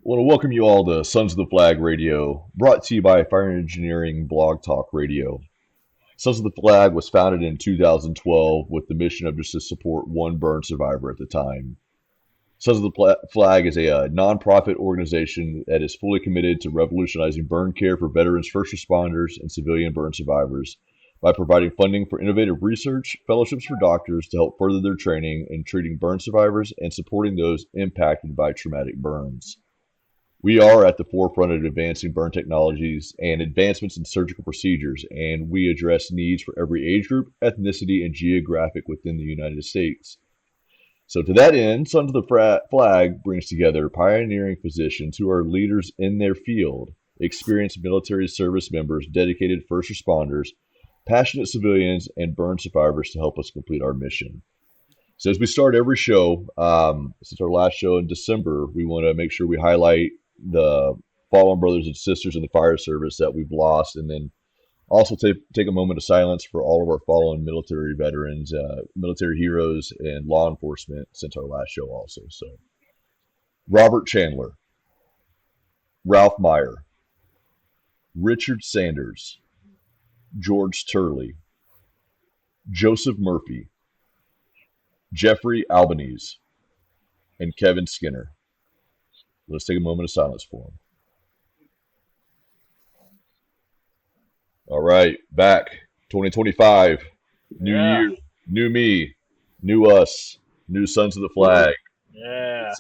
want to welcome you all to Sons of the Flag Radio, brought to you by Fire Engineering Blog Talk Radio. Sons of the Flag was founded in 2012 with the mission of just to support one burn survivor at the time. Sons of the Flag is a nonprofit organization that is fully committed to revolutionizing burn care for veterans, first responders, and civilian burn survivors by providing funding for innovative research, fellowships for doctors to help further their training in treating burn survivors, and supporting those impacted by traumatic burns. We are at the forefront of advancing burn technologies and advancements in surgical procedures, and we address needs for every age group, ethnicity, and geographic within the United States. So to that end, Sons of the Flag brings together pioneering physicians who are leaders in their field, experienced military service members, dedicated first responders, passionate civilians, and burn survivors to help us complete our mission. So as we start every show, since our last show in December, we want to make sure we highlight the fallen brothers and sisters in the fire service that we've lost, and then also take a moment of silence for all of our fallen military veterans, military heroes, and law enforcement since our last show also. So Robert Chandler, Ralph Meyer, Richard Sanders, George Turley, Joseph Murphy, Jeffrey Albanese, and Kevin Skinner. Let's take a moment of silence for them. All right, back 2025, new year, new me, new us, new Sons of the Flag. Yeah,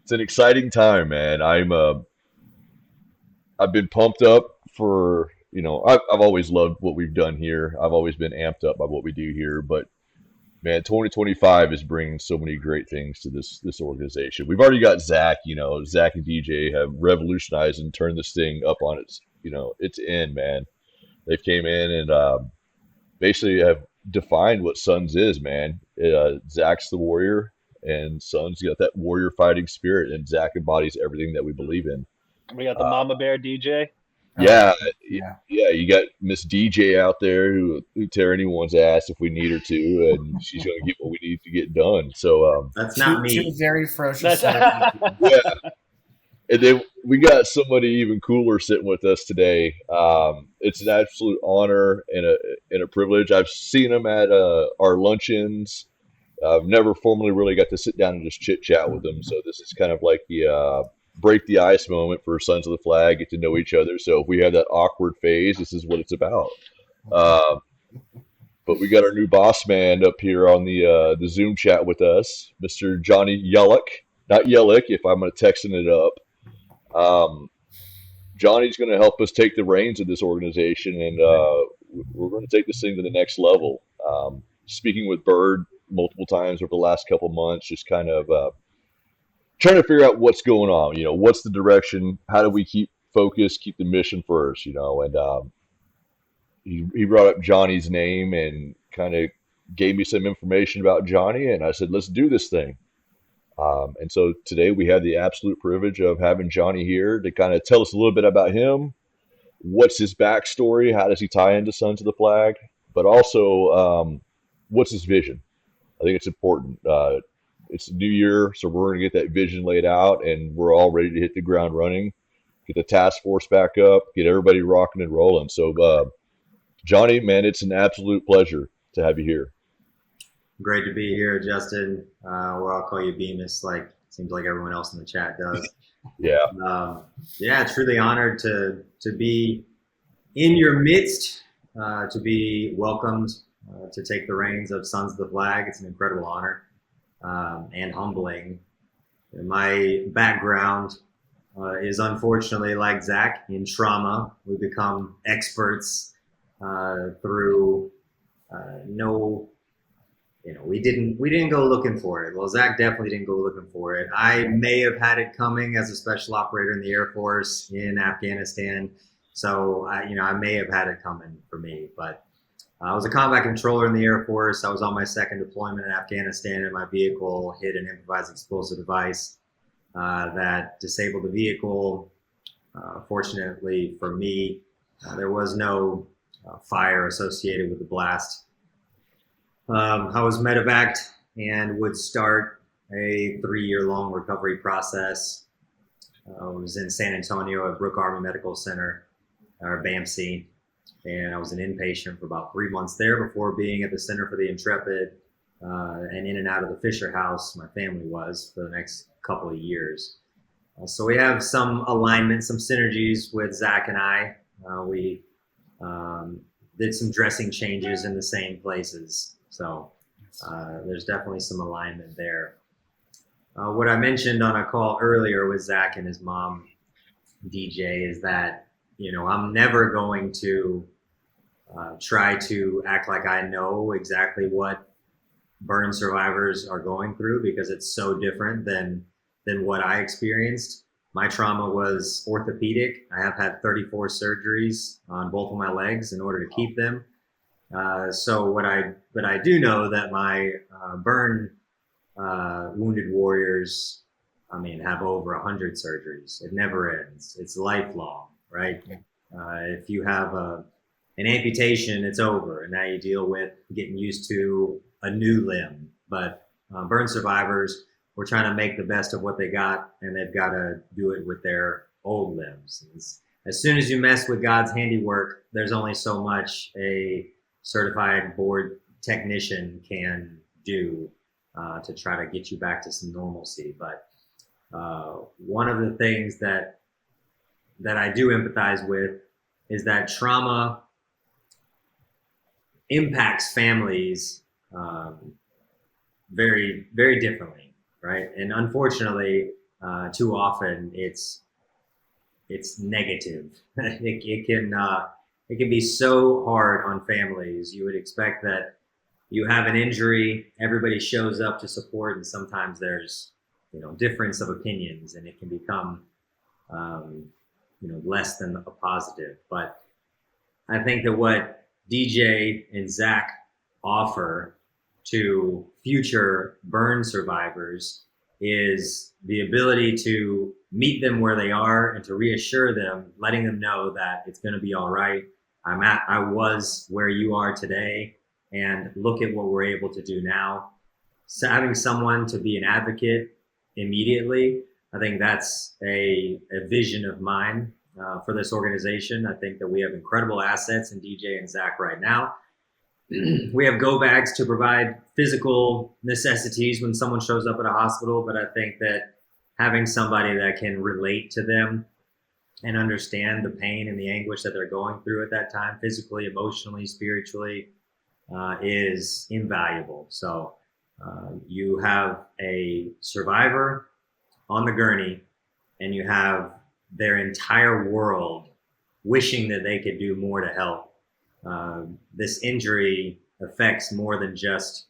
it's an exciting time, man. I've been pumped up for I've always loved what we've done here. I've always been amped up by what we do here, but man, 2025 is bringing so many great things to this organization. We've already got Zach. Zach and DJ have revolutionized and turned this thing up on its end, man. They've came in and basically have defined what Sons is, man. Zach's the warrior, and Sons got that warrior fighting spirit, and Zach embodies everything that we believe in. we got the Mama Bear DJ. Yeah, you got Miss DJ out there who tear anyone's ass if we need her to, and she's going to get what we need to get done. So that's not me. Two very ferocious. Yeah, and then we got somebody even cooler sitting with us today. It's an absolute honor and a privilege. I've seen him at our luncheons. I've never formally really got to sit down and just chit chat with him. So this is kind of like the break the ice moment for Sons of the Flag, get to know each other. So if we have that awkward phase, this is what it's about. But we got our new boss man up here on the Zoom chat with us, Mr. Johnnie Yellock. Not Yellock, if I'm going to texting it up. Johnny's going to help us take the reins of this organization, and we're going to take this thing to the next level. Speaking with Bird multiple times over the last couple months, just kind of trying to figure out what's going on. What's the direction? How do we keep focused, keep the mission first? And he brought up Johnny's name and kind of gave me some information about Johnnie, and I said, let's do this thing. And so today we have the absolute privilege of having Johnnie here to kind of tell us a little bit about him. What's his backstory? How does he tie into Sons of the Flag? But also, what's his vision? I think it's important. It's a new year, so we're going to get that vision laid out, and we're all ready to hit the ground running, get the task force back up, get everybody rocking and rolling. So, Johnnie, man, it's an absolute pleasure to have you here. Great to be here, Justin. Or I'll call you Bemis, like seems like everyone else in the chat does. Yeah. Truly honored to be in your midst, to be welcomed, to take the reins of Sons of the Flag. It's an incredible honor and humbling. My background is unfortunately like Zach in trauma. We become experts through we didn't go looking for it. Well, Zach definitely didn't go looking for it. I may have had it coming as a special operator in the Air Force in Afghanistan. So I may have had it coming for me, but I was a combat controller in the Air Force. I was on my second deployment in Afghanistan, and my vehicle hit an improvised explosive device that disabled the vehicle. Fortunately for me, there was no fire associated with the blast. I was medevaced and would start a 3-year-long recovery process. I was in San Antonio at Brooke Army Medical Center, or BAMC, and I was an inpatient for about 3 months there before being at the Center for the Intrepid and in and out of the Fisher House. My family was for the next couple of years. So we have some alignment, some synergies with Zach and I. We did some dressing changes in the same places. So there's definitely some alignment there. What I mentioned on a call earlier with Zach and his mom, DJ, is that, I'm never going to try to act like I know exactly what burn survivors are going through, because it's so different than what I experienced. My trauma was orthopedic. I have had 34 surgeries on both of my legs in order to keep them. But I do know that my burn wounded warriors, have over 100 surgeries. It never ends. It's lifelong, right? If you have an amputation, it's over, and now you deal with getting used to a new limb. But burn survivors, we're trying to make the best of what they got, and they've got to do it with their old limbs. As soon as you mess with God's handiwork, there's only so much a certified board technician can do to try to get you back to some normalcy. But one of the things that I do empathize with is that trauma impacts families very, very differently, right? And unfortunately, too often it's negative. It can be so hard on families. You would expect that you have an injury, everybody shows up to support, and sometimes there's difference of opinions, and it can become less than a positive. But I think that what DJ and Zach offer to future burn survivors is the ability to meet them where they are and to reassure them, letting them know that it's going to be all right. I was where you are today, and look at what we're able to do now. So having someone to be an advocate immediately, I think that's a vision of mine for this organization. I think that we have incredible assets in DJ and Zach right now. We have go bags to provide physical necessities when someone shows up at a hospital, but I think that having somebody that can relate to them and understand the pain and the anguish that they're going through at that time, physically, emotionally, spiritually, is invaluable. So you have a survivor on the gurney, and you have their entire world wishing that they could do more to help. This injury affects more than just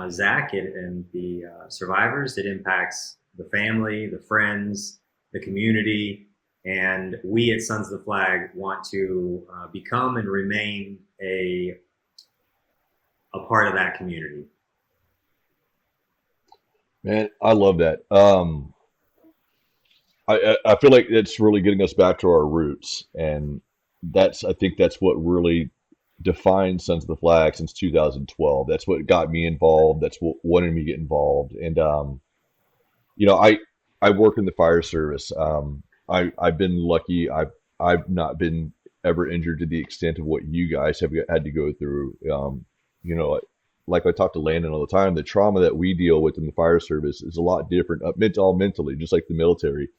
Zach and the survivors. It impacts the family, the friends, the community, and we at Sons of the Flag want to become and remain a part of that community. Man, I love that. I feel like it's really getting us back to our roots, and I think that's what really defined Sons of the Flag since 2012. That's what got me involved. That's what wanted me to get involved. And I work in the fire service. I've been lucky. I've not been ever injured to the extent of what you guys have had to go through. Like I talk to Landon all the time, the trauma that we deal with in the fire service is a lot different, all mentally, just like the military.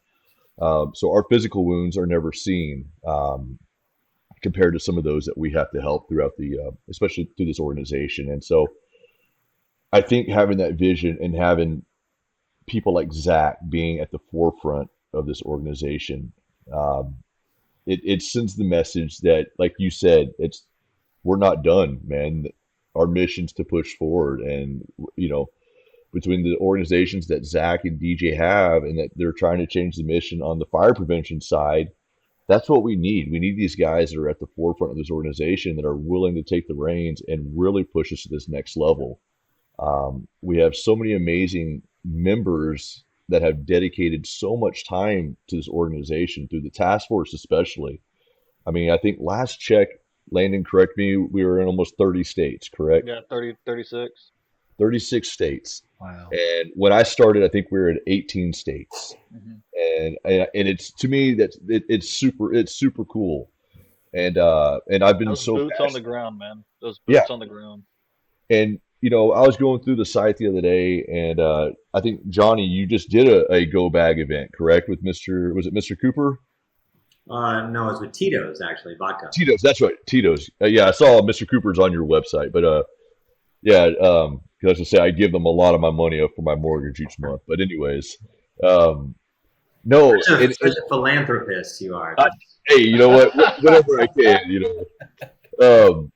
So our physical wounds are never seen compared to some of those that we have to help throughout especially through this organization. And so I think having that vision and having people like Zach being at the forefront of this organization, it sends the message that, like you said, we're not done, man. Our mission's to push forward, and between the organizations that Zach and DJ have, and that they're trying to change the mission on the fire prevention side, that's what we need. We need these guys that are at the forefront of this organization that are willing to take the reins and really push us to this next level. We have so many amazing members that have dedicated so much time to this organization through the task force, especially. I think last check, Landon, correct me, we were in almost 30 states, correct? Yeah, 30, 36. 36 states. Wow. And when I started, I think we were in 18 states. Mhm. and it's to me it's super cool. And I've been Those so boots on the passionate. ground, man. Those Yeah, boots on the ground. and I was going through the site the other day, and I think Johnny, you just did a go bag event, correct? With Mr. Cooper? No, it's with Tito's actually, vodka. Tito's, that's right, Tito's. Yeah, I saw Mr. Cooper's on your website, but yeah, because I was gonna say I give them a lot of my money up for my mortgage each month. But anyways, um, no, Such a philanthropist you are. I, hey, you know what? Whatever I can, Um,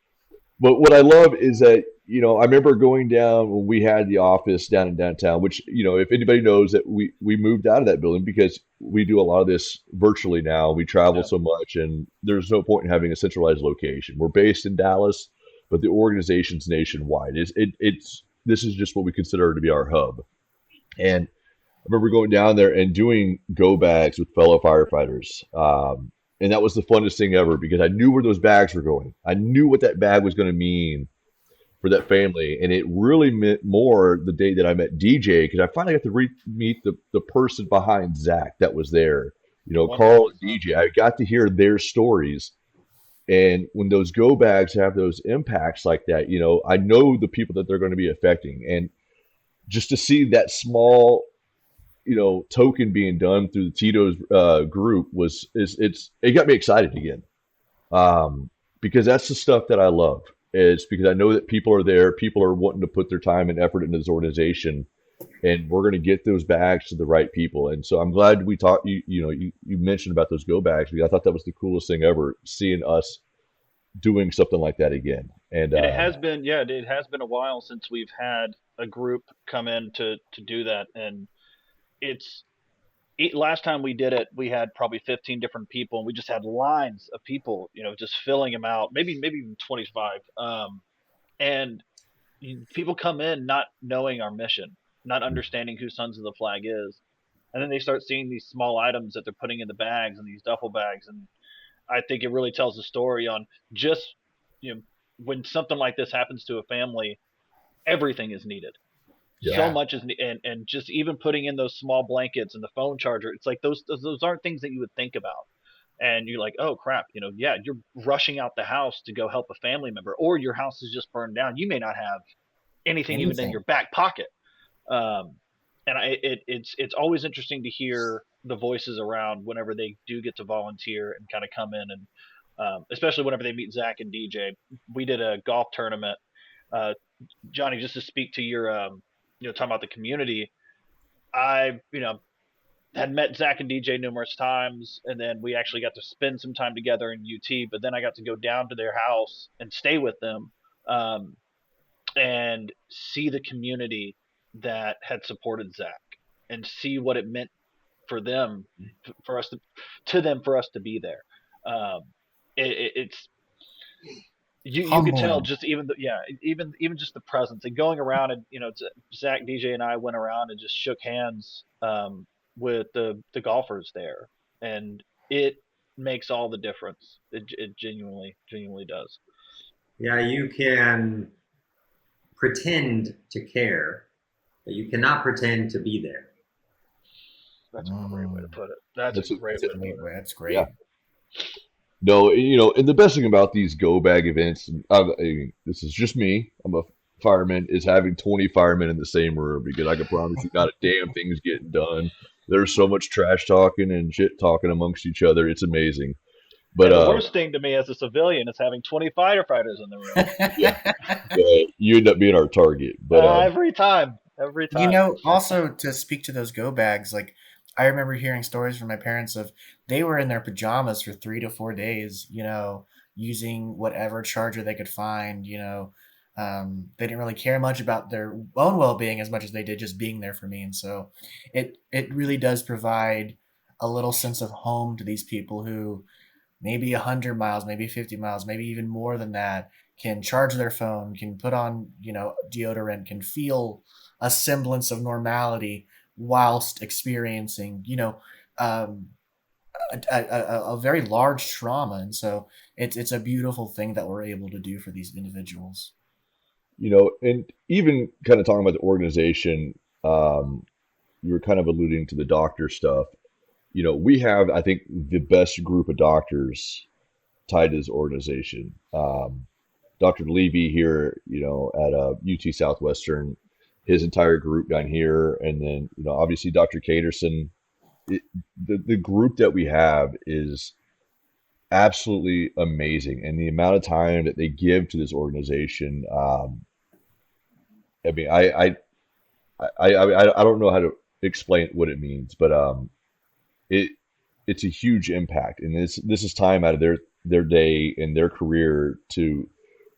but what I love is that, I remember going down when we had the office down in downtown, which, if anybody knows that we moved out of that building because we do a lot of this virtually now. We travel Yeah. so much, and there's no point in having a centralized location. We're based in Dallas, but the organization's nationwide. This is just what we consider to be our hub. And I remember going down there and doing go bags with fellow firefighters. And that was the funnest thing ever because I knew where those bags were going. I knew what that bag was going to mean for that family. And it really meant more the day that I met DJ because I finally got to meet the person behind Zach that was there. Carl and 100%. DJ. I got to hear their stories. And when those go bags have those impacts like that, I know the people that they're going to be affecting. And just to see that small token being done through the Tito's group it got me excited again. Because that's the stuff that I love. It's because I know that people are there, people are wanting to put their time and effort into this organization, and we're going to get those bags to the right people. And so I'm glad we talked. You mentioned about those go bags. I thought that was the coolest thing ever, seeing us doing something like that again. And And it has been, yeah, it has been a while since we've had a group come in to do that. And it's last time we did it, we had probably 15 different people, and we just had lines of people, just filling them out. Maybe even 25. And people come in not knowing our mission, not understanding who Sons of the Flag is, and then they start seeing these small items that they're putting in the bags and these duffel bags, and I think it really tells a story on just you know when something like this happens to a family, everything is needed. yeah, So Yeah. much is and just even putting in those small blankets and the phone charger, it's like those aren't things that you would think about. And you're like, oh crap, yeah, you're rushing out the house to go help a family member, or your house is just burned down. You may not have anything even in your Anything. back pocket. Um, and it's always interesting to hear the voices around whenever they do get to volunteer and kind of come in and especially whenever they meet Zach and DJ. We did a golf tournament. Uh, Johnny, just to speak to your talking about the community, I had met Zach and DJ numerous times, and then we actually got to spend some time together in UT. But then I got to go down to their house and stay with them, um, and see the community that had supported Zach, and see what it meant for them, for us to them, for us to be there. Um, it's you could tell Humbling. just even even just the presence and going around, and Zach, DJ, and I went around and just shook hands with the golfers there, and it makes all the difference. It genuinely does. Yeah, you can pretend to care, but you cannot pretend to be there. That's a great way to Mm, put it. That's a that's great that's a way to great put it. way. That's yeah. great. No, and the best thing about these go bag events, this is just me. I'm a fireman. Is having 20 firemen in the same room because I can promise you, not a damn thing's getting done. There's so much trash talking and shit talking amongst each other. It's amazing. But And the worst thing to me as a civilian is having 20 firefighters in the room. yeah, you end up being our target. But Every time, every time. Also to speak to those go bags, like I remember hearing stories from my parents of they were in their pajamas for 3 to 4 days, using whatever charger they could find, they didn't really care much about their own well-being as much as they did just being there for me. And so it really does provide a little sense of home to these people who maybe 100 miles, maybe 50 miles, maybe even more than that, can charge their phone, can put on, deodorant, can feel a semblance of normality whilst experiencing, um, a very large trauma. And so it's a beautiful thing that we're able to do for these individuals. and even kind of talking about the organization, you were kind of alluding to the doctor stuff. we have, I think, the best group of doctors tied to this organization. Dr. Levy here, at UT Southwestern, his entire group down here, and then obviously Dr. Caterson. The group that we have is absolutely amazing, and the amount of time that they give to this organization. I mean, I don't know how to explain what it means, but it it's a huge impact, and this is time out of their day and their career to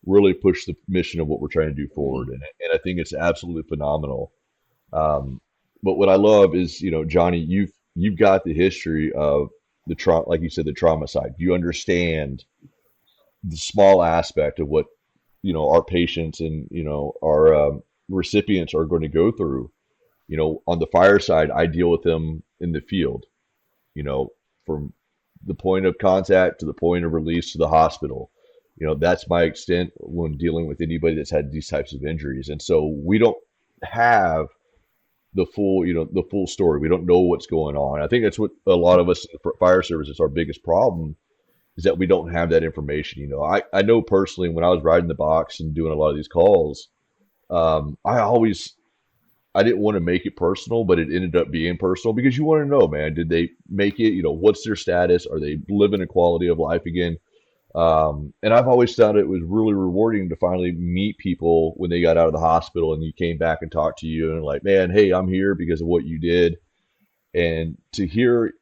really push the mission of what we're trying to do forward, and I think it's absolutely phenomenal. Um, but what I love is, Johnny, you've got the history of the trauma, like you said, the trauma side. You understand the small aspect of what our patients and our recipients are going to go through. On the fire side, I deal with them in the field. From the point of contact to the point of release to the hospital. That's my extent when dealing with anybody that's had these types of injuries. And so we don't have the full story. We don't know what's going on. I think that's what a lot of us in the fire service is our biggest problem is that we don't have that information. I know personally when I was riding the box and doing a lot of these calls, I didn't want to make it personal, but it ended up being personal because you want to know, man, did they make it? What's their status? Are they living a quality of life again? And I've always found it was really rewarding to finally meet people when they got out of the hospital and you came back and talked to you and like, man, hey, I'm here because of what you did. And to hear,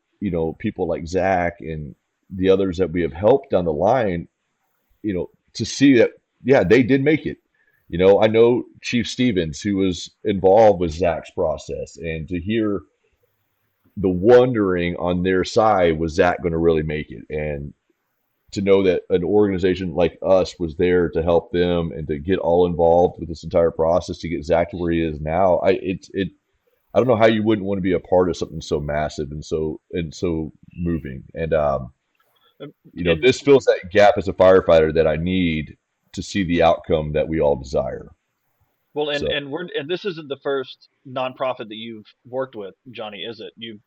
people like Zach and the others that we have helped down the line, to see that, yeah, they did make it. I know Chief Stevens, who was involved with Zach's process, and to hear the wondering on their side, was Zach going to really make it? And to know that an organization like us was there to help them and to get all involved with this entire process to get Zach to where he is now, I don't know how you wouldn't want to be a part of something so massive and so moving. And And this fills that gap as a firefighter that I need to see the outcome that we all desire. well, and So this isn't the first nonprofit that you've worked with, Johnny, is it? You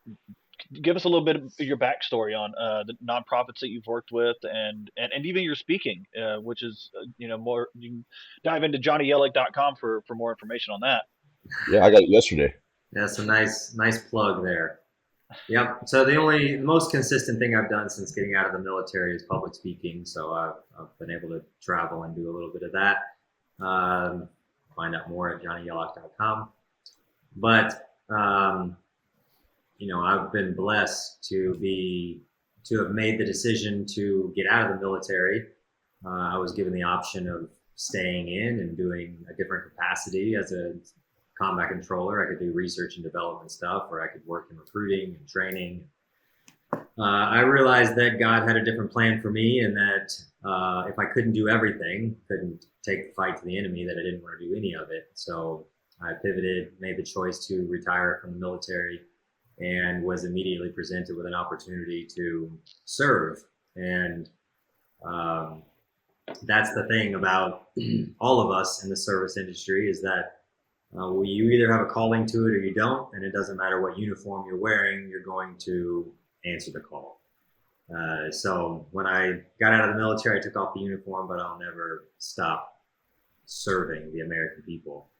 give us a little bit of your backstory on the nonprofits that you've worked with, and even your speaking, which is more. You can dive into JohnnyYellock.com for more information on that. yeah, I got it yesterday. That's a nice plug there. Yep. So the most consistent thing I've done since getting out of the military is public speaking. So I've been able to travel and do a little bit of that. Find out more at JohnnyYellock.com. But I've been blessed to have made the decision to get out of the military. I was given the option of staying in and doing a different capacity as a combat controller. I could do research and development stuff, or I could work in recruiting and training. I realized that God had a different plan for me, and that if I couldn't do everything, couldn't take the fight to the enemy, that I didn't want to do any of it. So I pivoted, made the choice to retire from the military, and was immediately presented with an opportunity to serve. And that's the thing about all of us in the service industry, is that you either have a calling to it or you don't, and it doesn't matter what uniform you're wearing, you're going to answer the call. So when I got out of the military, I took off the uniform, but I'll never stop serving the American people.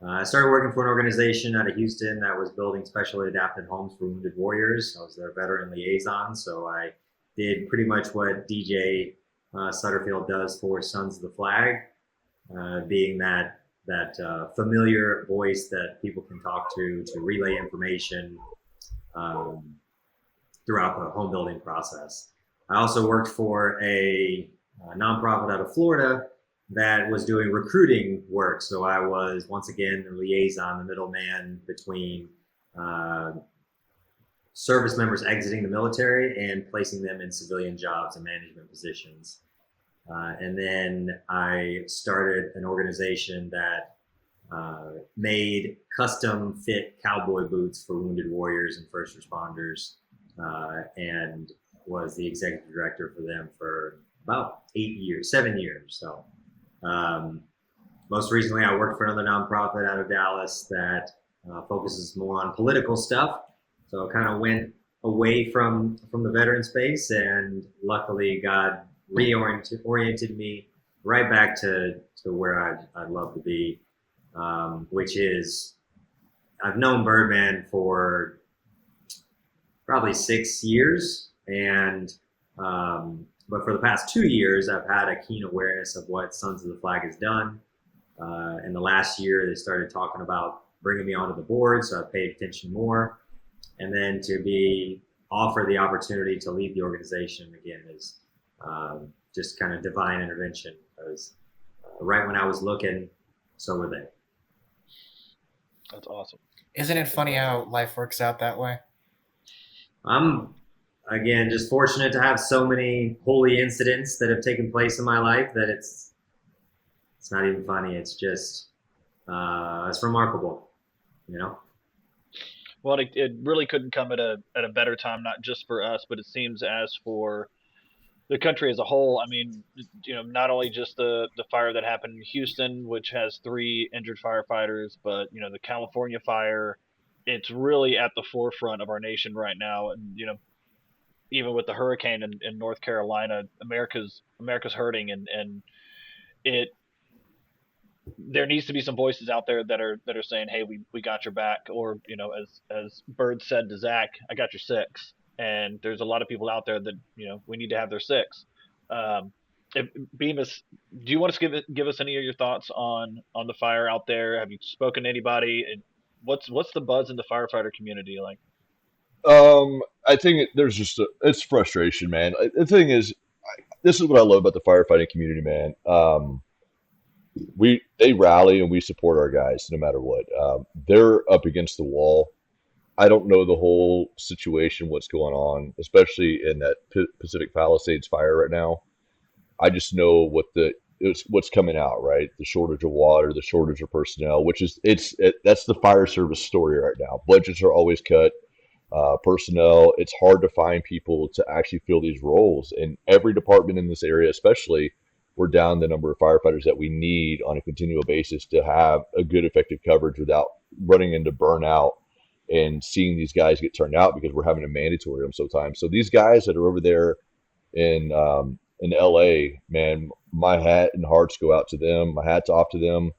I started working for an organization out of Houston that was building specially adapted homes for wounded warriors. I was their veteran liaison, so I did pretty much what DJ Sutterfield does for Sons of the Flag, being that familiar voice that people can talk to relay information throughout the home building process. I also worked for a nonprofit out of Florida that was doing recruiting work. So I was, once again, the liaison, the middleman between service members exiting the military and placing them in civilian jobs and management positions. And then I started an organization that made custom fit cowboy boots for wounded warriors and first responders, and was the executive director for them for about 7 years. So most recently I worked for another nonprofit out of Dallas that focuses more on political stuff. So I kind of went away from the veteran space, and luckily God oriented me right back to where I'd love to be, which is I've known Birdman for probably 6 years, and but for the past 2 years, I've had a keen awareness of what Sons of the Flag has done. In the last year, they started talking about bringing me onto the board, so I paid attention more. And then to be offered the opportunity to lead the organization again is just kind of divine intervention. Because right when I was looking, so were they. That's awesome. Isn't it funny how life works out that way? I'm again just fortunate to have so many holy incidents that have taken place in my life that it's not even funny. It's just it's remarkable, you know. Well, it really couldn't come at a better time, not just for us, but it seems as for the country as a whole. I mean, not only just the fire that happened in Houston, which has 3 injured firefighters, but the California fire. It's really at the forefront of our nation right now, and even with the hurricane in North Carolina, America's hurting, and it there needs to be some voices out there that are saying, hey, we got your back, or as Bird said to Zach, I got your 6. And there's a lot of people out there that we need to have their 6. Bemis, do you want to give us any of your thoughts on the fire out there? Have you spoken to anybody? And what's the buzz in the firefighter community like? I think there's it's frustration, man. The thing is, this is what I love about the firefighting community, man. They rally and we support our guys no matter what. They're up against the wall. I don't know the whole situation, what's going on, especially in that Pacific Palisades fire right now. I just know what's coming out, right? The shortage of water, the shortage of personnel, which is that's the fire service story right now. Budgets are always cut. Personnel, it's hard to find people to actually fill these roles. And every department in this area, especially, we're down the number of firefighters that we need on a continual basis to have a good, effective coverage without running into burnout and seeing these guys get turned out because we're having to mandatory them sometimes. So these guys that are over there in LA, man, my hat and hearts go out to them. My hat's off to them.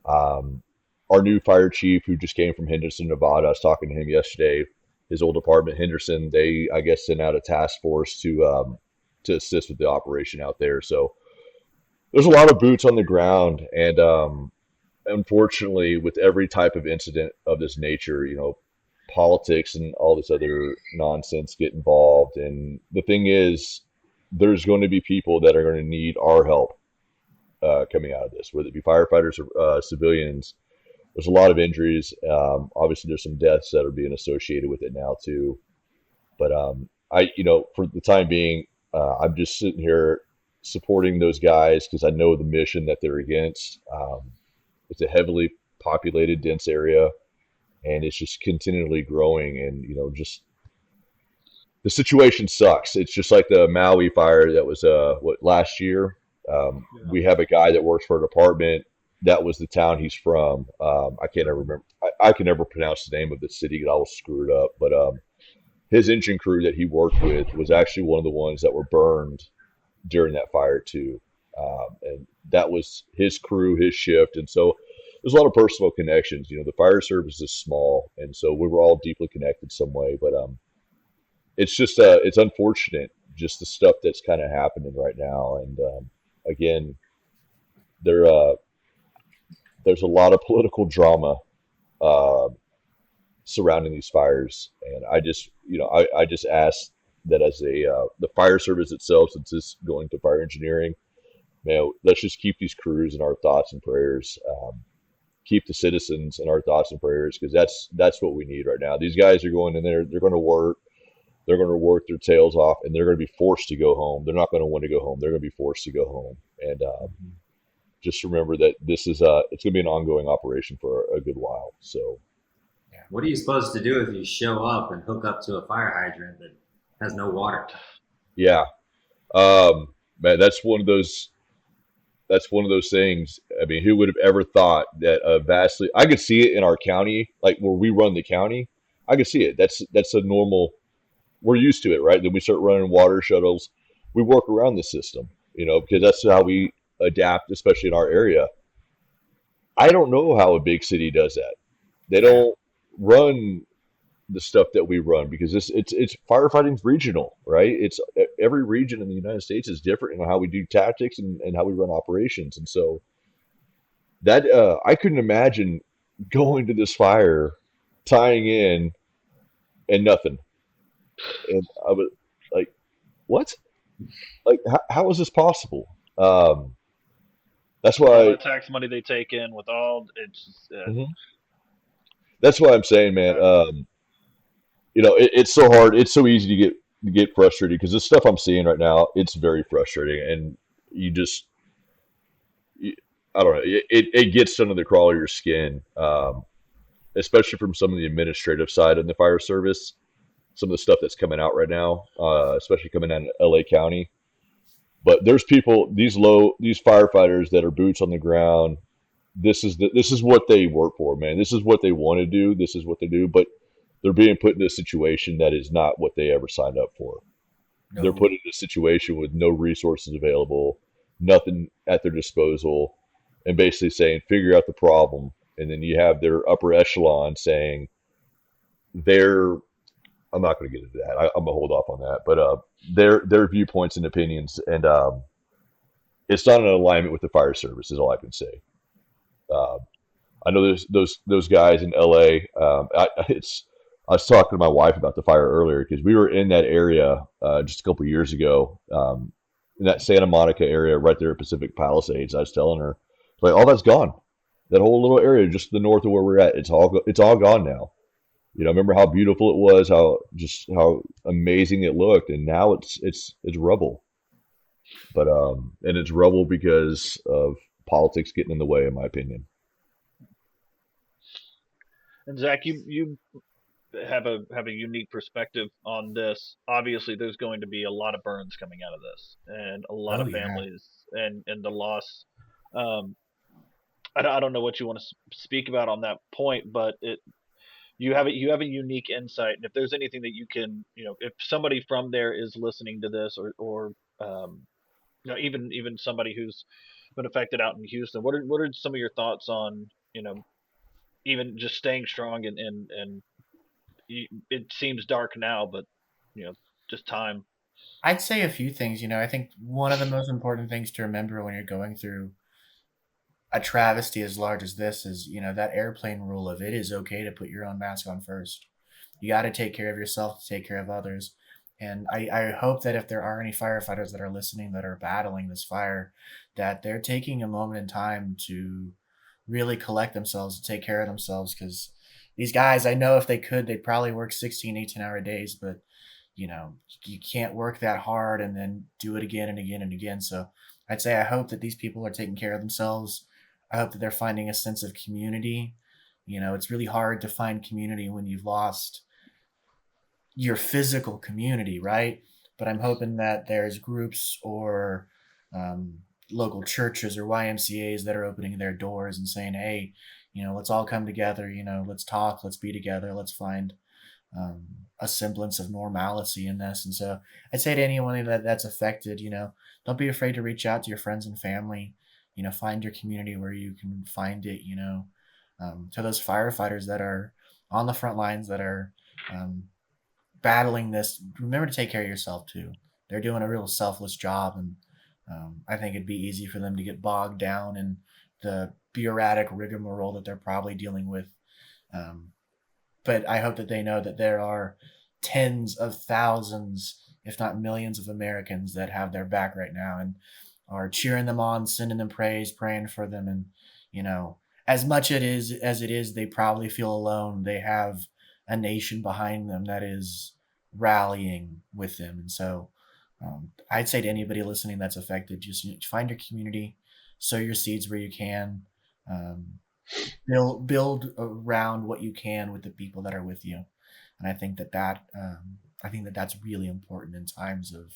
Our new fire chief who just came from Henderson, Nevada, I was talking to him yesterday. His old department, Henderson, they, I guess, sent out a task force to assist with the operation out there. So there's a lot of boots on the ground, and unfortunately, with every type of incident of this nature, politics and all this other nonsense get involved. And the thing is, there's going to be people that are going to need our help coming out of this, whether it be firefighters or civilians. There's a lot of injuries. Obviously, there's some deaths that are being associated with it now too. But for the time being, I'm just sitting here supporting those guys because I know the mission that they're against. It's a heavily populated, dense area, and it's just continually growing. And just the situation sucks. It's just like the Maui fire that was last year. We have a guy that works for a department. That was the town he's from. I can't ever remember. I can never pronounce the name of the city because I will screw it up. But his engine crew that he worked with was actually one of the ones that were burned during that fire too. And that was his crew, his shift. And so there's a lot of personal connections. The fire service is small, and so we were all deeply connected some way. But it's just it's unfortunate, just the stuff that's kind of happening right now. And again, there's a lot of political drama surrounding these fires, and I just ask that as the fire service itself, since it's going to fire engineering, let's just keep these crews in our thoughts and prayers. Keep the citizens in our thoughts and prayers because that's what we need right now. These guys are going in there; they're going to work. They're going to work their tails off, and they're going to be forced to go home. They're not going to want to go home. They're going to be forced to go home, and just remember that this is it's going to be an ongoing operation for a good while. So, what are you supposed to do if you show up and hook up to a fire hydrant that has no water? Yeah, man, that's one of those things. I mean, who would have ever thought that I could see it in our county, like where we run the county. I could see it. That's a normal we're used to it, right? Then we start running water shuttles. We work around the system, because that's how we adapt, especially in our area. I don't know how a big city does that. They Yeah. don't run the stuff that we run because it's firefighting's regional, right? It's every region in the United States is different in how we do tactics and how we run operations, and so that I couldn't imagine going to this fire, tying in and nothing, and I was like, what? Like, how is this possible? That's With all why. that tax money they take in, with all it's Mhm. That's why I'm saying, man. uh, It's so hard. It's so easy to get frustrated because the stuff I'm seeing right now, it's very frustrating, and you just, you, I don't know, it gets under the crawl of your skin, especially from some of the administrative side in the fire service. Some of the stuff that's coming out right now, especially coming out of LA County. But there's people, these firefighters that are boots on the ground. This is what they work for, man. This is what they want to do. This is what they do. But they're being put in a situation that is not what they ever signed up for. They're No. put in a situation with no resources available, nothing at their disposal, and basically saying, figure out the problem. And then you have their upper echelon saying they're I'm not going to get into that. I'm gonna hold off on that. But their viewpoints and opinions, and it's not in alignment with the fire service. Is all I can say. Uh, I know there's those guys in LA. I was talking to my wife about the fire earlier because we were in that area just a couple of years ago, in that Santa Monica area right there at Pacific Palisades. I was telling her, like, all that's gone. That whole little area just to the north of where we're at, it's all gone now. Remember how beautiful it was, how amazing it looked, and now it's rubble. But and it's rubble because of politics getting in the way, in my opinion. and Zach, you have a unique perspective on this. Obviously, there's going to be a lot of burns coming out of this, and a lot Oh of yeah. families, and the loss. Um, I don't know what you want to speak about on that point, but you have a unique insight, and if there's anything that you can, if somebody from there is listening to this, or even somebody who's been affected out in Houston, what are some of your thoughts on, even just staying strong, and it seems dark now, but you know, just time. I'd say a few things. I think one of the most important things to remember when you're going through a travesty as large as this is, that airplane rule of it is okay to put your own mask on first. You got to take care of yourself to take care of others. And I hope that if there are any firefighters that are listening that are battling this fire, that they're taking a moment in time to really collect themselves, to take care of themselves. Because these guys, I know if they could, they'd probably work 16, 18-hour days, but you can't work that hard and then do it again and again and again. So I'd say I hope that these people are taking care of themselves. I hope that they're finding a sense of community. It's really hard to find community when you've lost your physical community, right? But I'm hoping that there's groups or um, local churches or YMCA's that are opening their doors and saying, hey, let's all come together, let's talk, let's be together, let's find um, a semblance of normalcy in this. And so I'd say to anyone that's affected, don't be afraid to reach out to your friends and family, find your community where you can find it, to those firefighters that are on the front lines that are um, battling this, remember to take care of yourself too. They're doing a real selfless job, and I think it'd be easy for them to get bogged down in the bureaucratic rigmarole that they're probably dealing with. Um, but I hope that they know that there are tens of thousands, if not millions, of Americans that have their back right now and are cheering them on, sending them praise, praying for them, and you know, as much it is as it is, they probably feel alone. They have a nation behind them that is rallying with them, and so I'd say to anybody listening that's affected, just find your community, sow your seeds where you can. Um, build around what you can with the people that are with you, and I think that that's really important in times of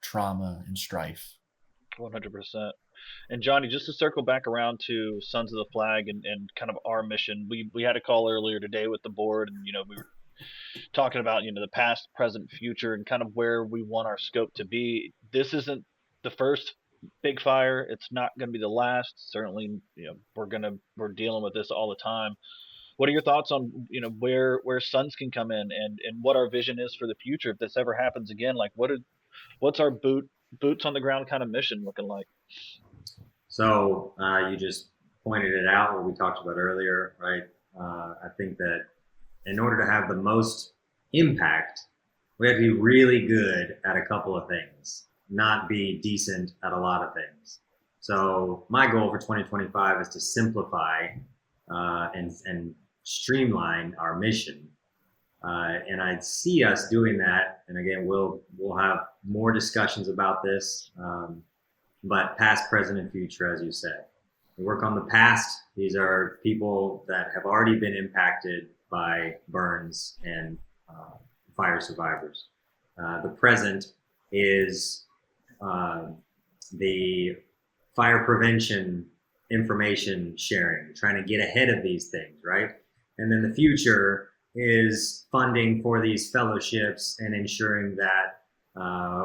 trauma and strife. 100%. And Johnny, just to circle back around to Sons of the Flag, and kind of our mission, we had a call earlier today with the board, and talking about the past, present, future, and kind of where we want our scope to be. This isn't the first big fire. It's not going to be the last. Certainly, we're dealing with this all the time. What are your thoughts on where Suns can come in and what our vision is for the future if this ever happens again? Like what's our boots on the ground kind of mission looking like? So you just pointed it out, what we talked about earlier, right? I think that in order to have the most impact, we have to be really good at a couple of things, not be decent at a lot of things. So my goal for 2025 is to simplify and streamline our mission. And I see us doing that. And again, we'll have more discussions about this. But past, present, and future, as you said. We work on the past. These are people that have already been impacted by burns and fire survivors. The present is the fire prevention information sharing, trying to get ahead of these things, right? And then the future is funding for these fellowships and ensuring that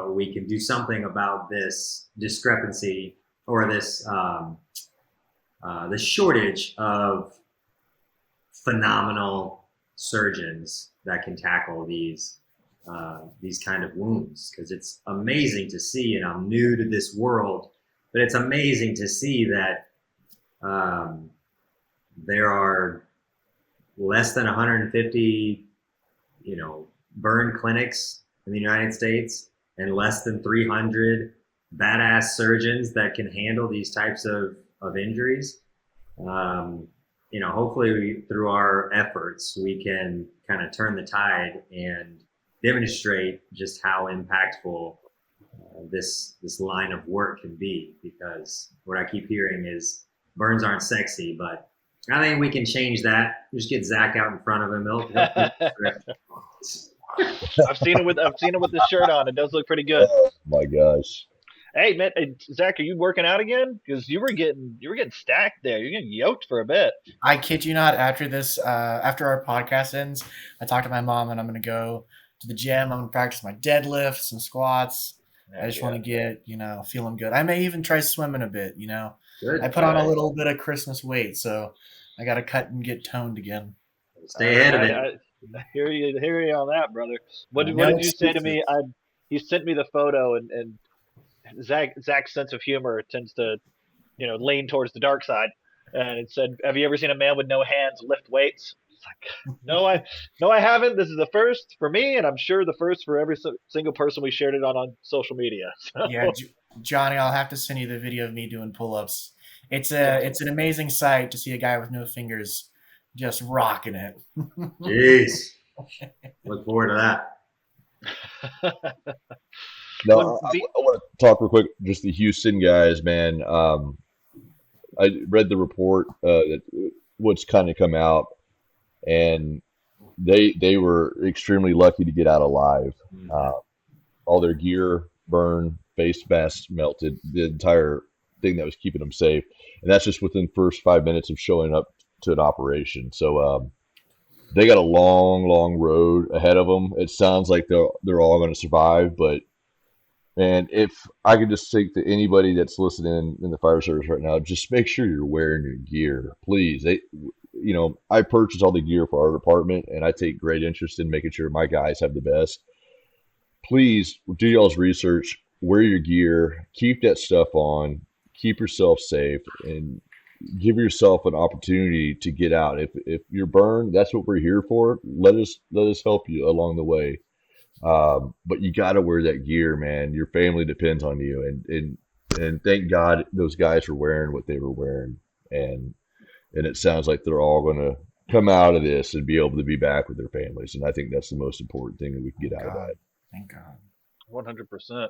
we can do something about this discrepancy or this the shortage of phenomenal surgeons that can tackle these kind of wounds, because it's amazing to see, and I'm new to this world, but it's amazing to see that there are less than 150 burn clinics in the United States and less than 300 badass surgeons that can handle these types of injuries. Hopefully through our efforts, we can kind of turn the tide and demonstrate just how impactful this line of work can be. Because what I keep hearing is burns aren't sexy, but I think we can change that. Just get Zach out in front of him. I've seen it with the shirt on. It does look pretty good. Oh my gosh. Hey man, Zach, are you working out again? Because you were getting stacked there. You're getting yoked for a bit. I kid you not. After our podcast ends, I talked to my mom and I'm going to go to the gym. I'm going to practice my deadlifts and squats. I just want to get, feeling good. I may even try swimming a bit, Good. I put on a little bit of Christmas weight, so I got to cut and get toned again. Stay ahead of it. I hear you on that, brother. What did you say to me? He sent me the photo, and Zach's sense of humor tends to, lean towards the dark side. And it said, "Have you ever seen a man with no hands lift weights?" It's like, no, I haven't. This is the first for me, and I'm sure the first for every single person we shared it on social media. So. Yeah, Johnnie, I'll have to send you the video of me doing pull-ups. It's an amazing sight to see a guy with no fingers just rocking it. Jeez, look forward to that. No, I want to talk real quick. Just the Houston guys, man. I read the report that what's kind of come out, and they were extremely lucky to get out alive. All their gear burned, face masks melted, the entire thing that was keeping them safe, and that's just within the first 5 minutes of showing up to an operation. So they got a long road ahead of them. It sounds like they're all going to survive, but man, if I could just say to anybody that's listening in the fire service right now, just make sure you're wearing your gear, please. I purchase all the gear for our department, and I take great interest in making sure my guys have the best. Please do y'all's research, wear your gear, keep that stuff on, keep yourself safe, and give yourself an opportunity to get out. If you're burned, that's what we're here for. Let us help you along the way. But you got to wear that gear, man. Your family depends on you, and thank God those guys were wearing what they were wearing, and it sounds like they're all going to come out of this and be able to be back with their families, and I think that's the most important thing that we can get out of that. Thank God. 100%.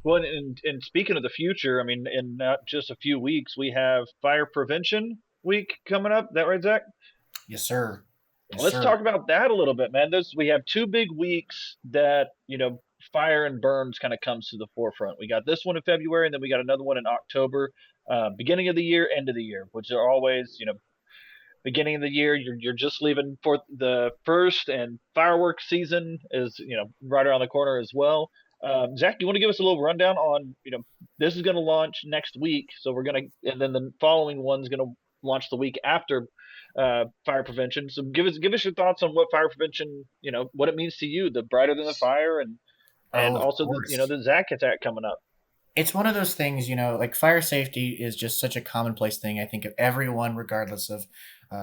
Well, and speaking of the future, I mean, in not just a few weeks, we have Fire Prevention Week coming up. Is that right, Zach? Yes, sir. Let's talk about that a little bit, man. We have 2 big weeks that, fire and burns kind of comes to the forefront. We got this one in February, and then we got another one in October, beginning of the year, end of the year, which are always, beginning of the year. You're just leaving for the first, and fireworks season is right around the corner as well. Zach, you want to give us a little rundown on this is going to launch next week, so we're going to, and then the following one's going to launch the week after fire prevention. So give us your thoughts on what fire prevention, what it means to you, the brighter than the fire, and Oh, of also course. the Zach attack coming up. It's one of those things, like fire safety is just such a commonplace thing. I think everyone, regardless of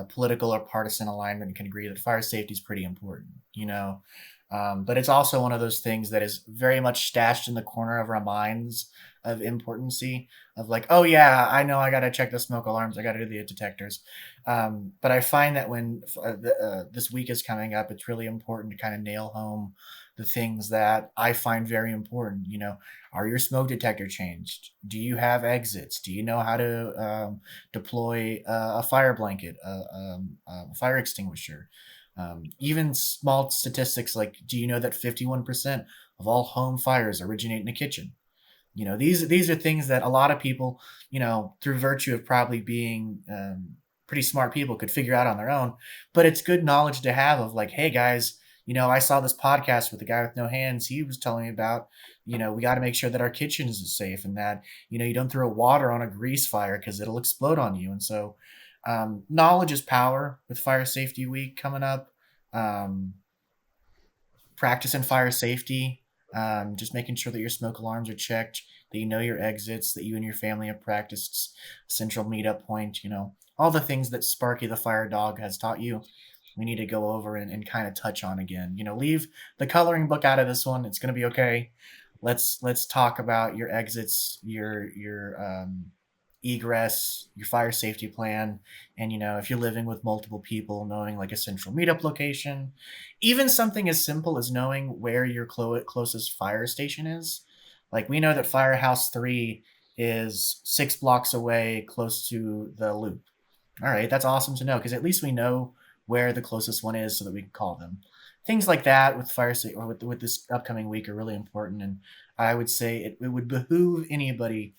political or partisan alignment, can agree that fire safety is pretty important. But it's also one of those things that is very much stashed in the corner of our minds of importancy of like, oh yeah, I know I got to check the smoke alarms, I got to do the detectors. But I find that when this week is coming up, it's really important to kind of nail home the things that I find very important. Are your smoke detector changed? Do you have exits? Do you know how to deploy a fire blanket, a fire extinguisher? Even small statistics like, do you know that 51% of all home fires originate in the kitchen? These are things that a lot of people, through virtue of probably being pretty smart people, could figure out on their own. But it's good knowledge to have of like, hey guys, I saw this podcast with the guy with no hands. He was telling me about, we got to make sure that our kitchens is safe and that, you don't throw water on a grease fire because it'll explode on you. And so knowledge is power with Fire Safety Week coming up. Practice in fire safety, just making sure that your smoke alarms are checked, that you know your exits, that you and your family have practiced central meetup point, all the things that Sparky the fire dog has taught you. We need to go over and kind of touch on again. Leave the coloring book out of this one. It's going to be okay. Let's talk about your exits, your egress, your fire safety plan, and if you're living with multiple people, knowing like a central meetup location, even something as simple as knowing where your closest fire station is. Like we know that Firehouse 3 is 6 blocks away, close to the loop. All right, that's awesome to know because at least we know where the closest one is so that we can call them. Things like that with fire safety or with this upcoming week are really important, and I would say it would behoove anybody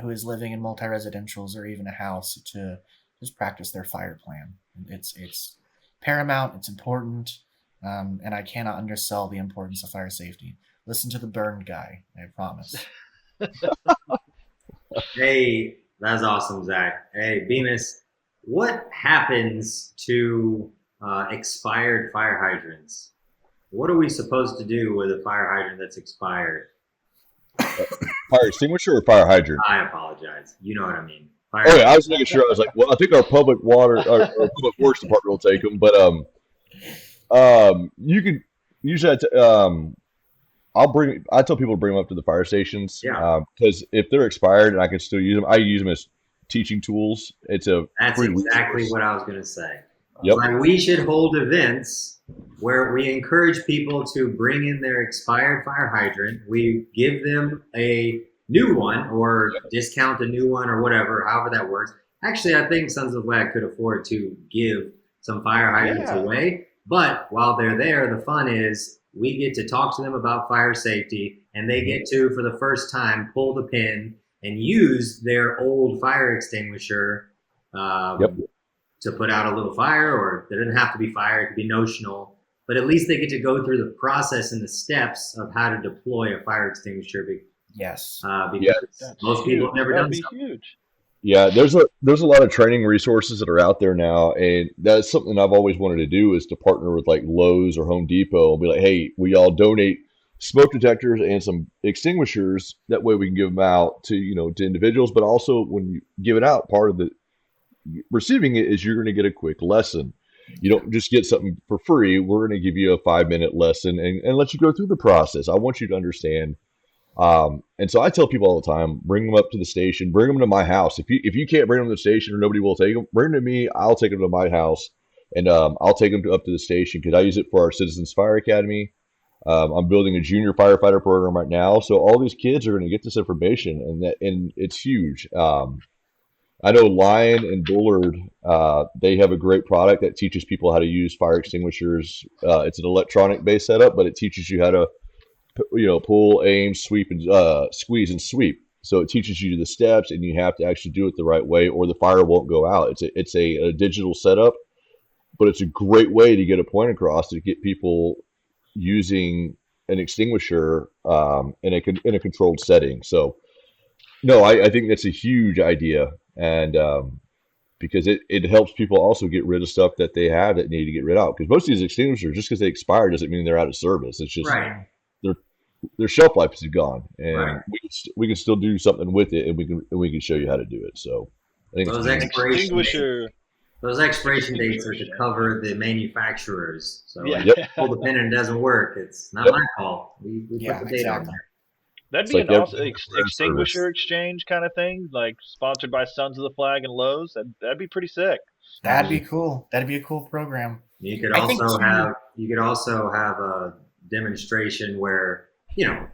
who is living in multi-residentials or even a house to just practice their fire plan. It's paramount. It's important, and I cannot undersell the importance of fire safety. Listen to the burned guy. I promise. Hey, that's awesome, Zach. Hey, Bemis, what happens to expired fire hydrants? What are we supposed to do with a fire hydrant that's expired? Fire extinguisher or fire hydrant? I apologize. You know what I mean. Fire Oh yeah, I was making sure. I was like, well, I think our public water, our public works department will take them, but you can usually I tell people to bring them up to the fire stations. Yeah. Because if they're expired and I can still use them, I use them as teaching tools. It's a That's free exactly resource. what I was going to say. Yep. Like we should hold events where we encourage people to bring in their expired fire hydrant. We give them a new one or discount a new one or whatever, however that works. Actually, I think Sons of Lead could afford to give some fire hydrants away. But while they're there, the fun is we get to talk to them about fire safety and they get to, for the first time, pull the pin and use their old fire extinguisher to put out a little fire, or it doesn't have to be fire, it could be notional, but at least they get to go through the process and the steps of how to deploy a fire extinguisher. Yes. Because most people have never done so. Huge. Yeah, there's a lot of training resources that are out there now, and that's something I've always wanted to do is to partner with like Lowe's or Home Depot and be like, hey, we all donate smoke detectors and some extinguishers. That way we can give them out to to individuals, but also when you give it out, part of the receiving it is you're going to get a quick lesson. You don't just get something for free. We're going to give you a 5-minute lesson and let you go through the process. I want you to understand. And so I tell people all the time, bring them up to the station, bring them to my house. If you can't bring them to the station or nobody will take them, bring them to me. I'll take them to my house and I'll take them up to the station because I use it for our Citizens Fire Academy. I'm building a junior firefighter program right now. So all these kids are going to get this information and it's huge. I know Lion and Bullard, they have a great product that teaches people how to use fire extinguishers. It's an electronic-based setup, but it teaches you how to, pull, aim, sweep, and squeeze and sweep. So it teaches you the steps, and you have to actually do it the right way, or the fire won't go out. It's a digital setup, but it's a great way to get a point across to get people using an extinguisher in a controlled setting. So no, I think that's a huge idea, and because it helps people also get rid of stuff that they have that need to get rid of. Because most of these extinguishers, just because they expire, doesn't mean they're out of service. It's just Right. their shelf life is gone, and Right. we can still do something with it, and we can show you how to do it. So I think Those it's Extinguisher. Those expiration dates are to Extinguishers, cover the manufacturers. So Yeah. if Yep. you pull the pin and it doesn't work, it's not Yep. my fault. We Yeah, put the date on exactly. there. That'd It's be like an awesome every extinguisher service. exchange kind of thing, like sponsored by Sons of the Flag and Lowe's. That'd be pretty sick. That'd be cool. That'd be a cool program. You could I think also too- have a demonstration where, you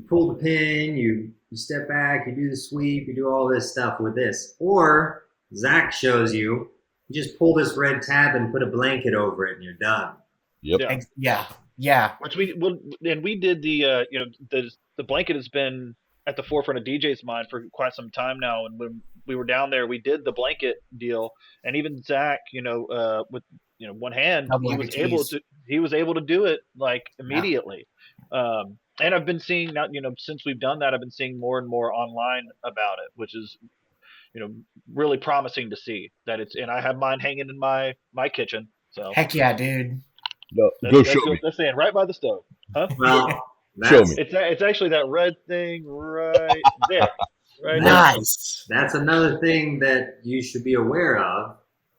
pull the pin, you step back, you do the sweep, you do all this stuff with this. Or Zach shows you just pull this red tab and put a blanket over it and you're done. Yep. Yeah. Yeah. Which we did the the blanket has been at the forefront of DJ's mind for quite some time now. And when we were down there, we did the blanket deal, and even Zach, with one hand, Double he was amputees. able to do it like immediately. And I've been seeing now, since we've done that, I've been seeing more and more online about it, which is really promising to see that it's. And I have mine hanging in my kitchen. So Heck yeah, dude. No, that's, go that's, show me. that's staying right by the stove. Huh? Well, Show that's, me. It's actually that red thing right there. Right there. Nice. that's another thing that you should be aware of.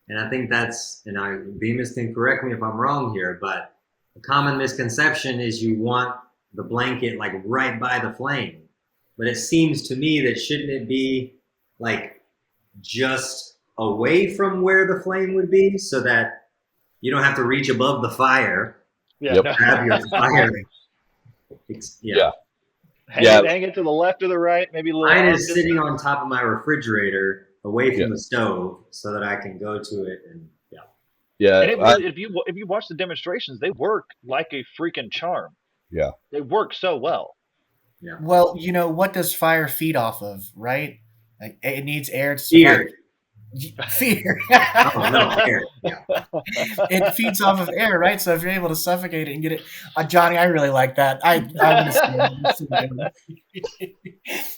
And I think Bemis can correct me if I'm wrong here, but a common misconception is you want the blanket like right by the flame. But it seems to me that shouldn't it be like just away from where the flame would be so that you don't have to reach above the fire, Yeah. Yep. No. grab your fire. Yeah. Hang it to the left or the right, maybe a little. Mine off is distance. sitting on top of my refrigerator away from Yeah. the stove so that I can go to it and Yeah. And if you watch the demonstrations, they work like a freaking charm. Yeah. They work so well. Well, what does fire feed off of, right? Like, it needs air to Fear. survive. Fear. Oh no, here. Yeah. It feeds off of air, right? So if you're able to suffocate it and get it, Johnny, I really like that. I'm gonna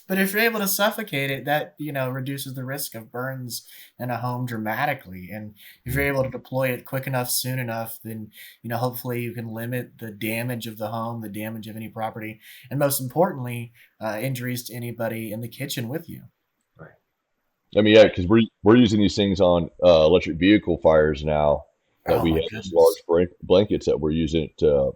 but if you're able to suffocate it, that reduces the risk of burns in a home dramatically. And if you're able to deploy it quick enough, soon enough, then hopefully you can limit the damage of the home, the damage of any property, and most importantly, injuries to anybody in the kitchen with you. I mean, yeah, because we're using these things on electric vehicle fires now. That Oh, we my have these goodness. large blankets that we're using to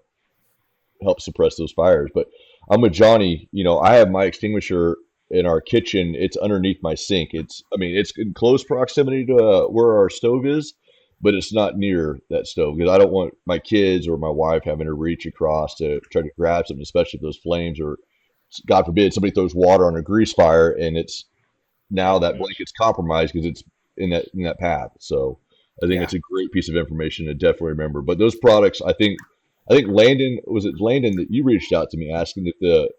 help suppress those fires. But I'm with Johnny. I have my extinguisher in our kitchen. It's underneath my sink. It's in close proximity to where our stove is, but it's not near that stove because I don't want my kids or my wife having to reach across to try to grab something, especially if those flames or, God forbid, somebody throws water on a grease fire and it's now that blanket's compromised because it's in that path. So I think it's a great piece of information to definitely remember. But those products, I think Landon, was it Landon that you reached out to me asking that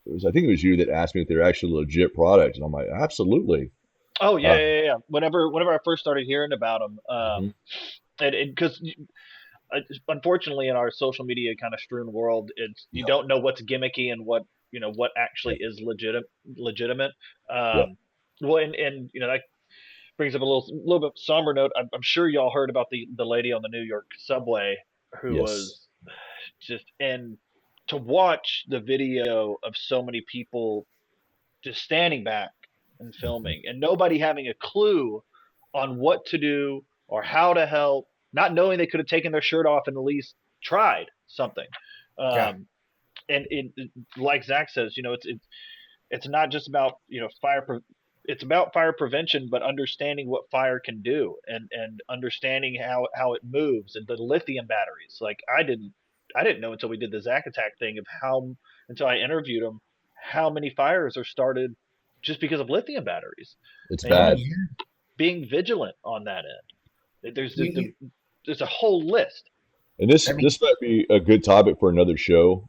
I think it was you that asked me if they're actually legit products, and I'm like, absolutely. Oh yeah. Whenever I first started hearing about them, and because unfortunately in our social media kind of strewn world, you don't know what's gimmicky and what actually is legitimate. Well, and that brings up a little bit somber note. I'm sure y'all heard about the lady on the New York subway who was just, and to watch the video of so many people just standing back and filming and nobody having a clue on what to do or how to help, not knowing they could have taken their shirt off and at least tried something. And like Zach says, it's not just about it's about fire prevention, but understanding what fire can do and understanding how it moves and the lithium batteries. Like I didn't know until we did the Zach Attack thing of until I interviewed him, how many fires are started just because of lithium batteries. It's And bad. being vigilant on that end. There's a whole list. And this might be a good topic for another show.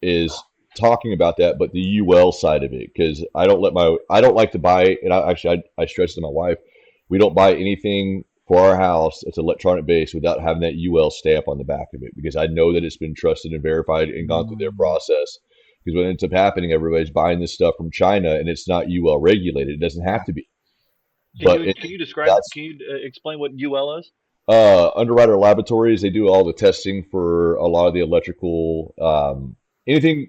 Is talking about that, but the UL side of it, because I don't like to buy, and I stress to my wife, we don't buy anything for our house that's electronic based without having that UL stamp on the back of it, because I know that it's been trusted and verified and gone through their process. Because what ends up happening, everybody's buying this stuff from China and it's not UL regulated. It doesn't have to be, but Can you describe? that's Can you explain what UL is? Underwriter Laboratories. They do all the testing for a lot of the electrical, anything,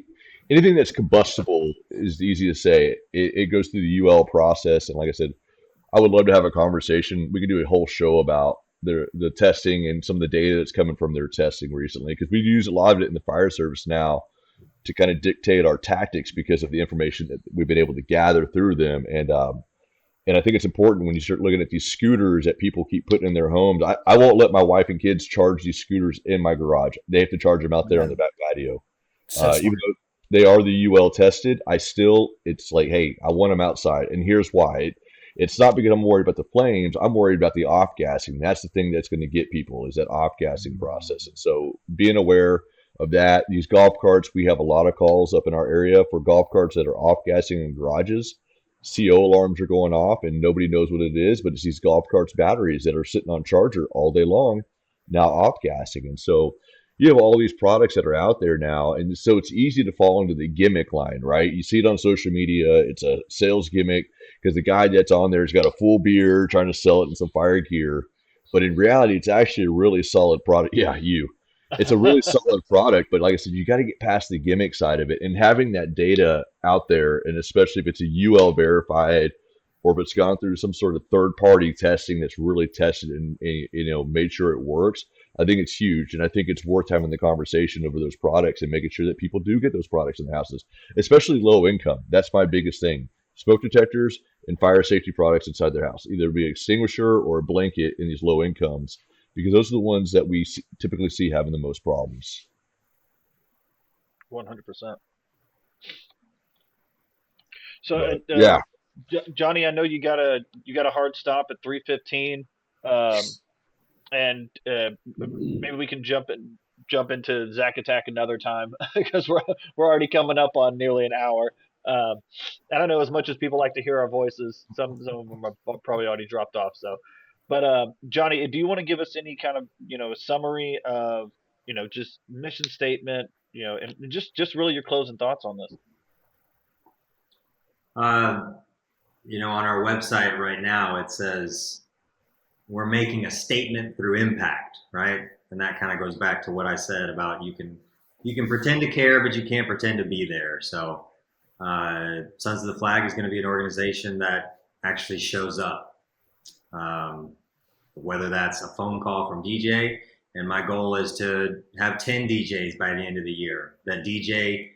anything that's combustible is easy to say. It goes through the UL process, and like I said, I would love to have a conversation. We could do a whole show about the testing and some of the data that's coming from their testing recently, because we use a lot of it in the fire service now to kind of dictate our tactics because of the information that we've been able to gather through them. And I think it's important when you start looking at these scooters that people keep putting in their homes. I won't let my wife and kids charge these scooters in my garage. They have to charge them out there on the back patio. So Even smart. though they are the UL tested, it's like, hey, I want them outside. And here's why. It's not because I'm worried about the flames. I'm worried about the off gassing. That's the thing that's going to get people, is that off gassing process. And so being aware of that, these golf carts, we have a lot of calls up in our area for golf carts that are off gassing in garages. CO alarms are going off and nobody knows what it is, but it's these golf carts batteries that are sitting on charger all day long, now off gassing. And so you have all these products that are out there now, and so it's easy to fall into the gimmick line, right? You see it on social media, it's a sales gimmick because the guy that's on there has got a full beard trying to sell it in some fire gear, but in reality it's actually a really solid product. Yeah, it's a really solid product, but like I said, you got to get past the gimmick side of it, and having that data out there, and especially if it's a UL verified or if it's gone through some sort of third party testing that's really tested and made sure it works. I think it's huge, and I think it's worth having the conversation over those products and making sure that people do get those products in their houses, especially low income. That's my biggest thing: smoke detectors and fire safety products inside their house, either be an extinguisher or a blanket in these low incomes, because those are the ones that we typically see having the most problems. 100%. So, But yeah, Johnny, I know you got a hard stop at 3:15, and maybe we can jump into Zack Attack another time because we're already coming up on nearly an hour. I don't know, as much as people like to hear our voices, some of them are probably already dropped off. So, but Johnny, do you want to give us any kind of summary of just mission statement, and just really your closing thoughts on this? Uh, on our website right now, it says we're making a statement through impact, right? And that kind of goes back to what I said about you can pretend to care, but you can't pretend to be there. So, Sons of the Flag is going to be an organization that actually shows up. Whether that's a phone call from DJ, and my goal is to have 10 DJs by the end of the year. That DJ,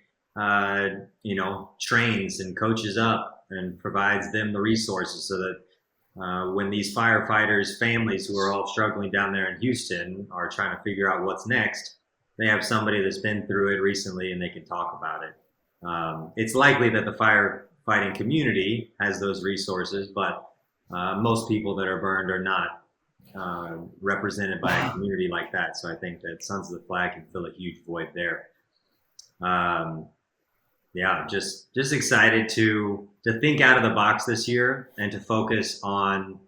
trains and coaches up and provides them the resources so that when these firefighters' families who are all struggling down there in Houston are trying to figure out what's next, they have somebody that's been through it recently and they can talk about it. It's likely that the firefighting community has those resources, but most people that are burned are not represented by a community like that. So I think that Sons of the Flag can fill a huge void there. Just excited to think out of the box this year and to focus on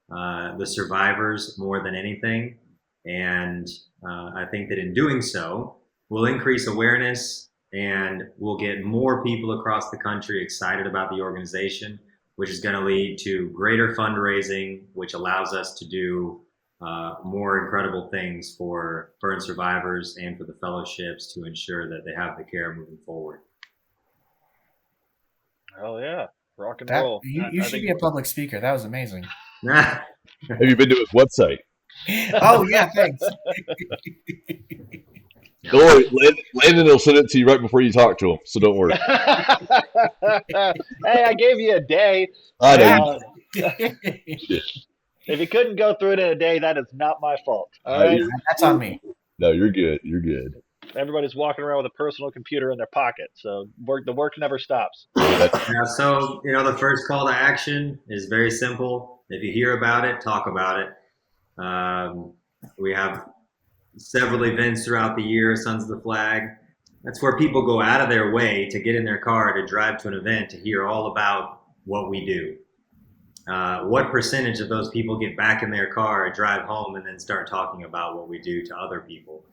the survivors more than anything. And I think that in doing so, we'll increase awareness and we'll get more people across the country excited about the organization, which is going to lead to greater fundraising, which allows us to do more incredible things for burn survivors and for the fellowships to ensure that they have the care moving forward. Oh yeah, rock and roll. You should be a public speaker. That was amazing. have you been to his website? Oh yeah, thanks. Don't worry, Landon will send it to you right before you talk to him, so don't worry. Hey, I gave you a day. I know you did. If you couldn't go through it in a day, that is not my fault. All No, right. That's on me. No, you're good. You're good. Everybody's walking around with a personal computer in their pocket, so the work never stops. So, the first call to action is very simple. If you hear about it, talk about it. We have several events throughout the year, Sons of the Flag. That's where people go out of their way to get in their car to drive to an event to hear all about what we do. What percentage of those people get back in their car, drive home, and then start talking about what we do to other people?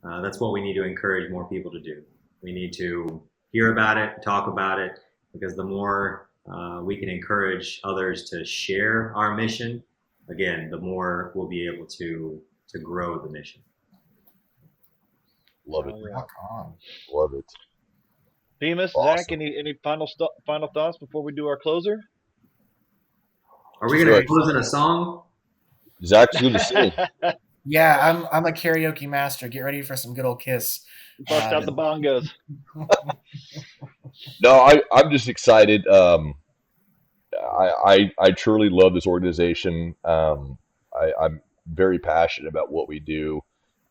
That's what we need to encourage more people to do. We need to hear about it, talk about it, because the more we can encourage others to share our mission, again, the more we'll be able to grow the mission. Love it. Oh, yeah. Rock on. Love it. Bemis, Awesome. Zach, any final thoughts before we do our closer? Are we going to close in a song? Zach's going to sing. Yeah, I'm a karaoke master. Get ready for some good old Kiss. Bust out the bongos. No, I'm just excited. I truly love this organization. I'm very passionate about what we do.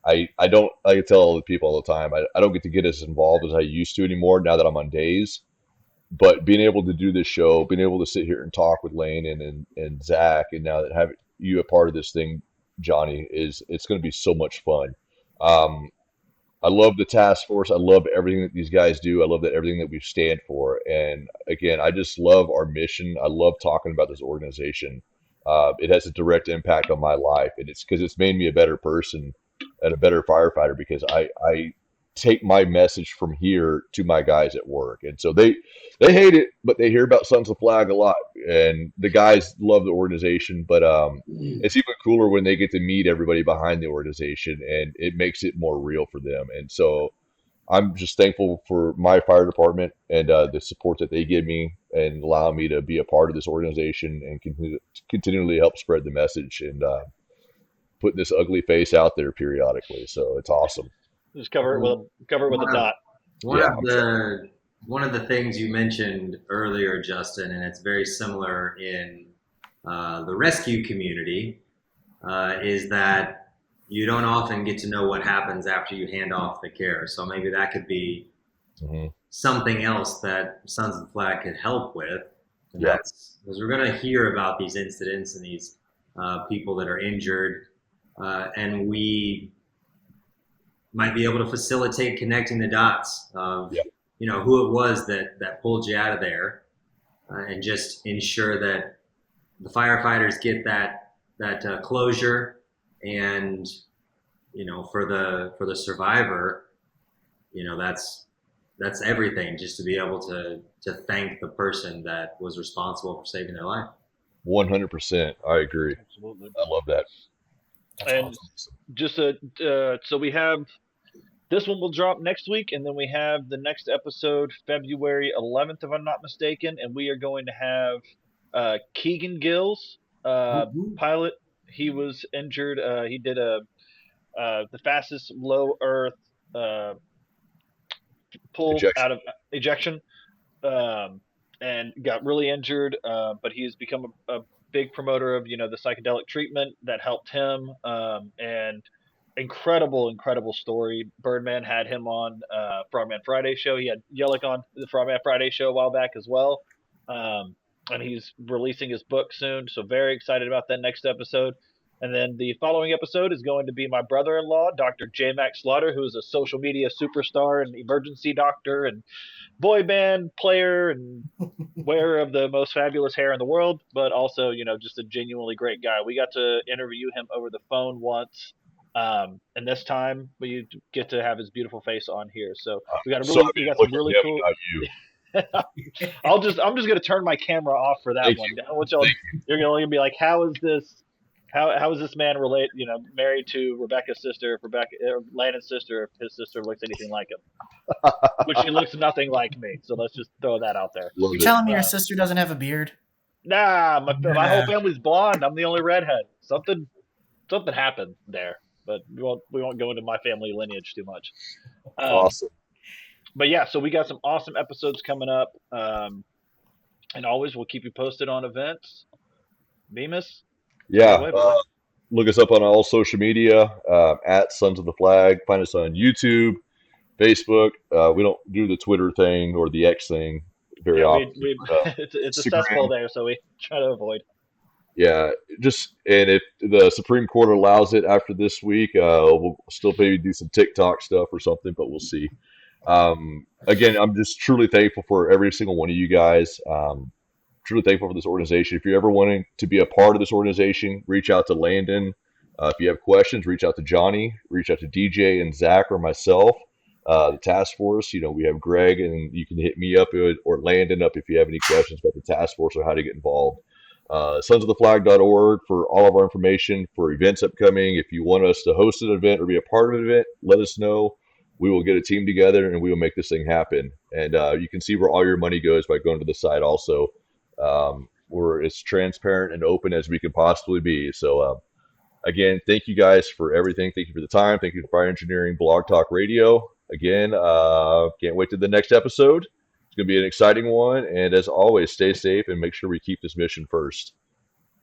I tell the people all the time, I don't get to get as involved as I used to anymore now that I'm on days. But being able to do this show, being able to sit here and talk with Lane and Zach, and now that having you a part of this thing, Johnny, it's going to be so much fun. Um, I love the task force. I love everything that these guys do. I love that everything that we stand for. And again, I just love our mission. I love talking about this organization. It has a direct impact on my life, and it's because it's made me a better person and a better firefighter because I take my message from here to my guys at work. And so they hate it, but they hear about Sons of Flag a lot, and the guys love the organization. But it's even cooler when they get to meet everybody behind the organization, and it makes it more real for them. And so I'm just thankful for my fire department and the support that they give me and allow me to be a part of this organization and continually help spread the message and put this ugly face out there periodically. So it's awesome. Just cover it with a dot. One of the things you mentioned earlier, Justin, and it's very similar in the rescue community, is that you don't often get to know what happens after you hand off the care. So maybe that could be something else that Sons of the Flag could help with. And that's because we're going to hear about these incidents and these people that are injured, and we might be able to facilitate connecting the dots of who it was that pulled you out of there, and just ensure that the firefighters get that closure. And for the survivor, that's everything, just to be able to thank the person that was responsible for saving their life. 100%. I agree. Absolutely. I love that. That's And awesome. just so we have this one will drop next week, and then we have the next episode February 11th, if I'm not mistaken, and we are going to have Keegan Gills, pilot. He was injured. He did the fastest low earth pull out of ejection, and got really injured. But he's become a big promoter of the psychedelic treatment that helped him. And incredible story. Birdman had him on Frogman Friday show. He had Yellock on the Frogman Friday show a while back as well. And he's releasing his book soon, so very excited about that next episode. And then the following episode is going to be my brother-in-law, Dr. J. Max Slaughter, who is a social media superstar and emergency doctor and boy band player and wearer of the most fabulous hair in the world, but also, just a genuinely great guy. We got to interview him over the phone once, and this time we get to have his beautiful face on here. So we got some really cool. I'm just gonna turn my camera off for that one. You're gonna be like, how is this man married to Rebecca's sister, Landon's sister, if his sister looks anything like him? Which she looks nothing like me. So let's just throw that out there. You're telling me your sister doesn't have a beard? Nah, my whole family's blonde. I'm the only redhead. Something happened there, but we won't go into my family lineage too much. Awesome. But yeah, so we got some awesome episodes coming up, and always we'll keep you posted on events. Bemis. Yeah, look us up on all social media at Sons of the Flag. Find us on YouTube, Facebook. We don't do the Twitter thing or the X thing very often. It's a cesspool there, so we try to avoid. Yeah, and if the Supreme Court allows it after this week, we'll still maybe do some TikTok stuff or something, but we'll see. Again, I'm just truly thankful for every single one of you guys. Truly thankful for this organization. If you're ever wanting to be a part of this organization, reach out to Landon. If you have questions, reach out to Johnny, reach out to DJ and Zach or myself. The task force, we have Greg, and you can hit me up or Landon up if you have any questions about the task force or how to get involved. Sonsoftheflag.org for all of our information for events upcoming. If you want us to host an event or be a part of an event, let us know. We will get a team together and we will make this thing happen. And you can see where all your money goes by going to the site also. We're as transparent and open as we can possibly be. So, again, thank you guys for everything. Thank you for the time. Thank you to Fire Engineering Blog Talk Radio. Again, can't wait to the next episode. It's going to be an exciting one. And as always, stay safe and make sure we keep this mission first.